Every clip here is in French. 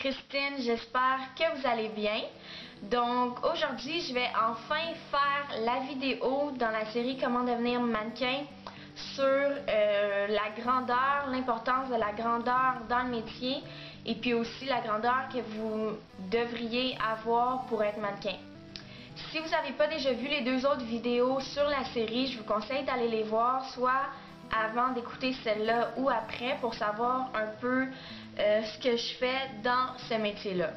Christine, j'espère que vous allez bien. Donc aujourd'hui, je vais enfin faire la vidéo dans la série Comment devenir mannequin sur la grandeur, l'importance de la grandeur dans le métier et puis aussi la grandeur que vous devriez avoir pour être mannequin. Si vous n'avez pas déjà vu les deux autres vidéos sur la série, je vous conseille d'aller les voir soit avant d'écouter celle-là ou après pour savoir un peu ce que je fais dans ce métier-là.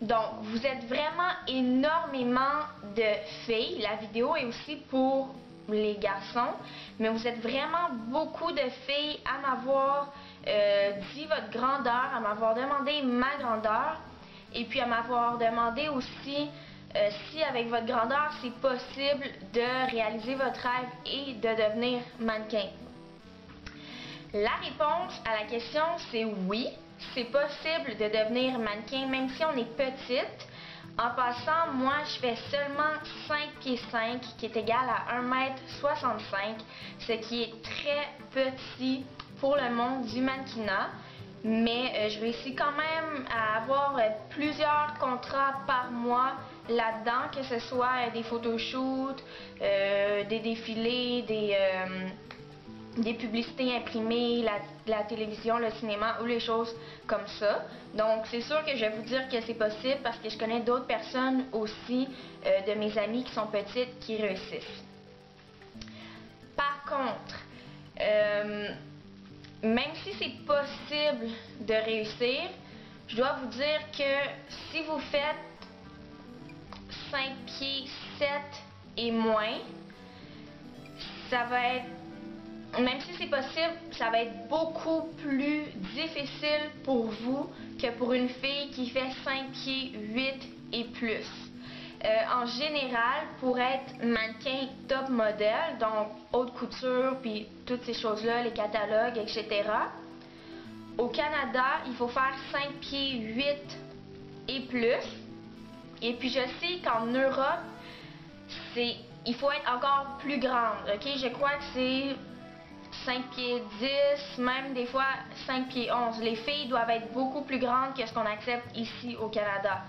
Donc, vous êtes vraiment énormément de filles. La vidéo est aussi pour les garçons, mais vous êtes vraiment beaucoup de filles à m'avoir dit votre grandeur, à m'avoir demandé ma grandeur et puis à m'avoir demandé aussi si avec votre grandeur c'est possible de réaliser votre rêve et de devenir mannequin. La réponse à la question c'est oui, c'est possible de devenir mannequin même si on est petite. En passant, moi je fais seulement 5 pieds 5 qui est égal à 1m65, ce qui est très petit pour le monde du mannequinat. Mais je réussis quand même à avoir plusieurs contrats par mois là-dedans, que ce soit des photoshoots, des défilés, des publicités imprimées, la télévision, le cinéma ou les choses comme ça. Donc c'est sûr que je vais vous dire que c'est possible parce que je connais d'autres personnes aussi de mes amis qui sont petites qui réussissent. Par contre, même si c'est possible de réussir, je dois vous dire que si vous faites 5 pieds 7 et moins, ça va être, même si c'est possible, ça va être beaucoup plus difficile pour vous que pour une fille qui fait 5 pieds 8 et plus. En général, pour être mannequin top modèle, donc haute couture, puis toutes ces choses-là, les catalogues, etc. Au Canada, il faut faire 5 pieds 8 et plus. Et puis je sais qu'en Europe, il faut être encore plus grande. Ok, je crois que c'est 5 pieds 10, même des fois 5 pieds 11. Les filles doivent être beaucoup plus grandes que ce qu'on accepte ici au Canada.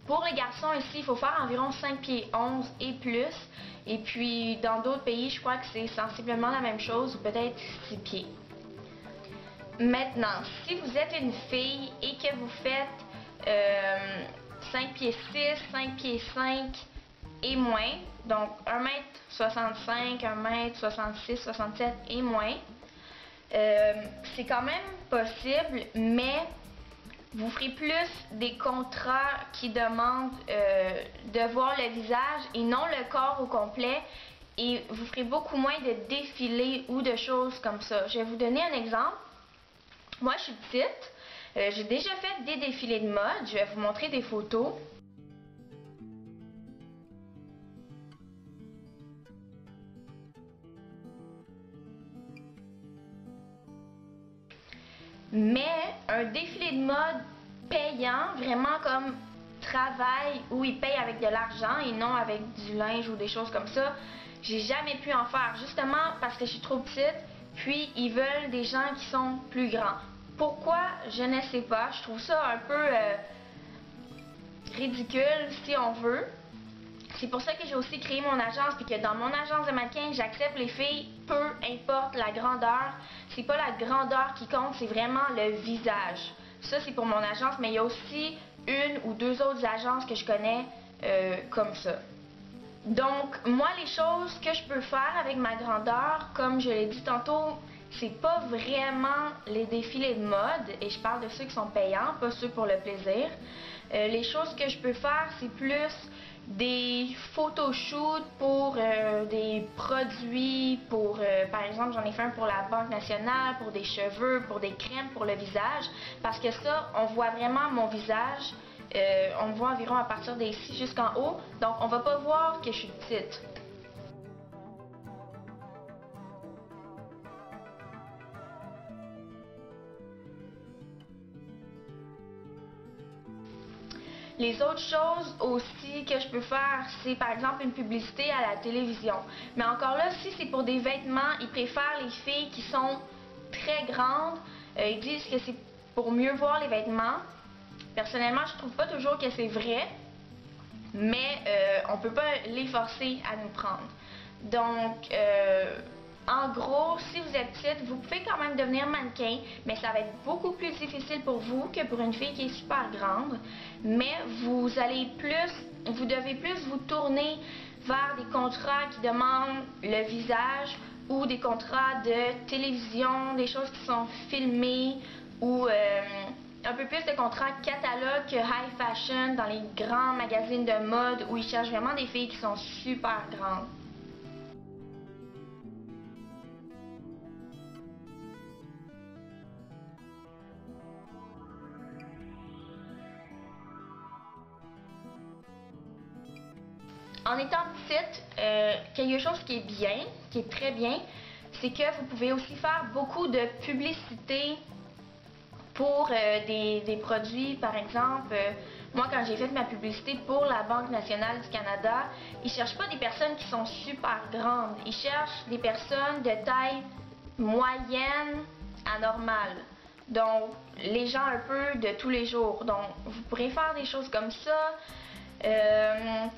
Pour les garçons ici, il faut faire environ 5 pieds 11 et plus. Et puis dans d'autres pays, je crois que c'est sensiblement la même chose, ou peut-être 6 pieds. Maintenant, si vous êtes une fille et que vous faites 5 pieds 6, 5 pieds 5 et moins, donc 1m65, 1m66, 67 et moins, c'est quand même possible, mais vous ferez plus des contrats qui demandent de voir le visage et non le corps au complet, et vous ferez beaucoup moins de défilés ou de choses comme ça. Je vais vous donner un exemple. Moi, je suis petite. J'ai déjà fait des défilés de mode. Je vais vous montrer des photos. Mais un défilé de mode payant, vraiment comme travail, où ils payent avec de l'argent et non avec du linge ou des choses comme ça, j'ai jamais pu en faire, justement parce que je suis trop petite, puis ils veulent des gens qui sont plus grands. Pourquoi? Je ne sais pas. Je trouve ça un peu ridicule, si on veut. C'est pour ça que j'ai aussi créé mon agence, puis que dans mon agence de mannequin, j'accepte les filles, peu importe la grandeur. C'est pas la grandeur qui compte, c'est vraiment le visage. Ça, c'est pour mon agence, mais il y a aussi une ou deux autres agences que je connais comme ça. Donc, moi, les choses que je peux faire avec ma grandeur, comme je l'ai dit tantôt, c'est pas vraiment les défilés de mode, et je parle de ceux qui sont payants, pas ceux pour le plaisir. Les choses que je peux faire, c'est plus des photoshoots pour des produits, pour par exemple, j'en ai fait un pour la Banque nationale, pour des cheveux, pour des crèmes pour le visage, parce que ça, on voit vraiment mon visage. On me voit environ à partir d'ici jusqu'en haut, donc on va pas voir que je suis petite. Les autres choses aussi que je peux faire, c'est par exemple une publicité à la télévision. Mais encore là, si c'est pour des vêtements, ils préfèrent les filles qui sont très grandes. Ils disent que c'est pour mieux voir les vêtements. Personnellement, je trouve pas toujours que c'est vrai, mais on peut pas les forcer à nous prendre. Donc, en gros, si vous êtes petite, vous pouvez quand même devenir mannequin, mais ça va être beaucoup plus difficile pour vous que pour une fille qui est super grande. Mais vous devez plus vous tourner vers des contrats qui demandent le visage ou des contrats de télévision, des choses qui sont filmées ou un peu plus de contrats catalogue que high fashion dans les grands magazines de mode où ils cherchent vraiment des filles qui sont super grandes. En étant petite, quelque chose qui est bien, qui est très bien, c'est que vous pouvez aussi faire beaucoup de publicité pour des produits. Par exemple, moi quand j'ai fait ma publicité pour la Banque nationale du Canada, ils ne cherchent pas des personnes qui sont super grandes, ils cherchent des personnes de taille moyenne à normale. Donc, les gens un peu de tous les jours. Donc, vous pourrez faire des choses comme ça.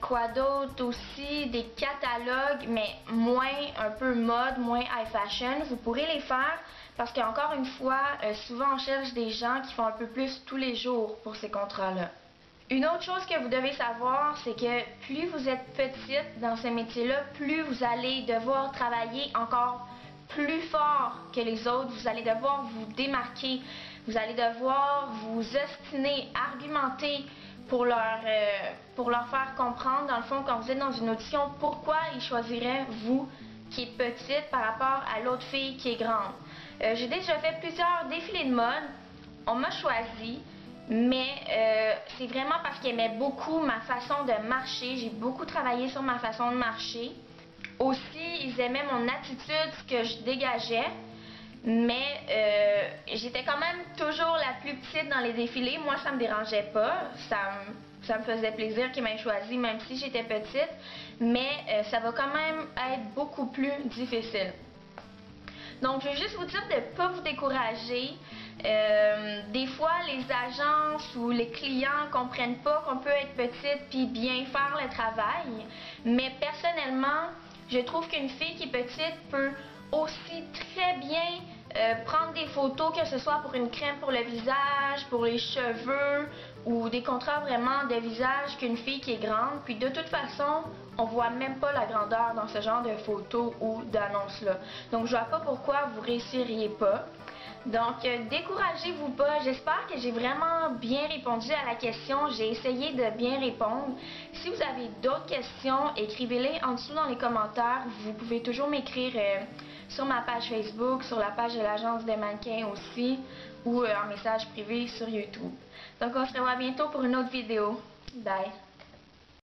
Quoi d'autre aussi, des catalogues, mais moins un peu mode, moins high fashion. Vous pourrez les faire parce qu'encore une fois, souvent on cherche des gens qui font un peu plus tous les jours pour ces contrats-là. Une autre chose que vous devez savoir, c'est que plus vous êtes petite dans ce métier-là, plus vous allez devoir travailler encore plus fort que les autres. Vous allez devoir vous démarquer. Vous allez devoir vous ostiner, argumenter pour leur faire comprendre, dans le fond, quand vous êtes dans une audition, pourquoi ils choisiraient vous, qui êtes petite, par rapport à l'autre fille qui est grande. J'ai déjà fait plusieurs défilés de mode. On m'a choisi, mais c'est vraiment parce qu'ils aimaient beaucoup ma façon de marcher. J'ai beaucoup travaillé sur ma façon de marcher. Aussi, ils aimaient mon attitude, ce que je dégageais. Mais j'étais quand même toujours la plus petite dans les défilés. Moi, ça me dérangeait pas. Ça me faisait plaisir qu'ils m'aient choisi, même si j'étais petite. Mais ça va quand même être beaucoup plus difficile. Donc, je veux juste vous dire de ne pas vous décourager. Des fois, les agences ou les clients ne comprennent pas qu'on peut être petite puis bien faire le travail. Mais personnellement, je trouve qu'une fille qui est petite peut aussi très bien prendre des photos, que ce soit pour une crème pour le visage, pour les cheveux ou des contrats vraiment de visage qu'une fille qui est grande. Puis de toute façon, on voit même pas la grandeur dans ce genre de photos ou d'annonces-là. Donc je vois pas pourquoi vous réussiriez pas. Donc découragez-vous pas. J'espère que j'ai vraiment bien répondu à la question. J'ai essayé de bien répondre. Si vous avez d'autres questions, écrivez-les en dessous dans les commentaires. Vous pouvez toujours m'écrire sur ma page Facebook, sur la page de l'agence des mannequins aussi, ou en message privé sur YouTube. Donc on se revoit bientôt pour une autre vidéo. Bye!